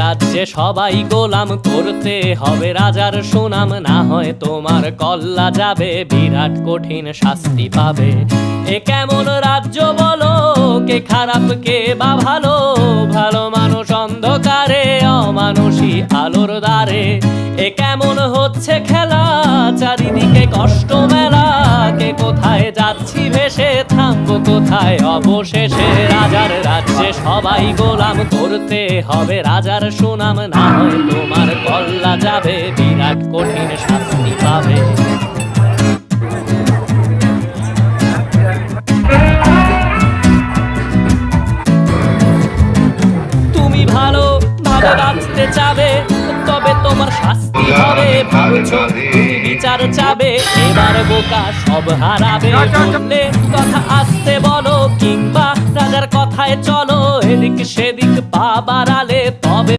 রাজ্যে সবাই গোলাম, করতে হবে রাজার সুনাম, না হয় তোমার কল্লা যাবে, বিরাট কঠিন শাস্তি পাবে। এ কেমন রাজ্য বলো, কে খারাপ কে বা ভালো, ভালো মানুষ অন্ধকারে, অমানুষী আলোর দ্বারে। এ কেমন হচ্ছে খেলা, চারিদিকে কষ্ট মেলা, কে কোথায় যাচ্ছি ভেসে, থামবো কোথায় অবশেষে। রাজার রাজ্যে সবাই গোলাম, করতে হবে রাজার সুনাম, না হয় তোমার কল্লা যাবে, বিরাট কঠিন শাস্তি পাবে। তুমি ভালো ভাবে বাঁচতে চাবে, তবে তোমার শাস্তি হবে। ভাবছো তুমি বিচার চাবে, এবার বোকা সব হারাবে। বললে কথা আসতে বলো, কিংবা রাজার কথায় চলো, এদিক সেদিক পা বাড়ালে তবে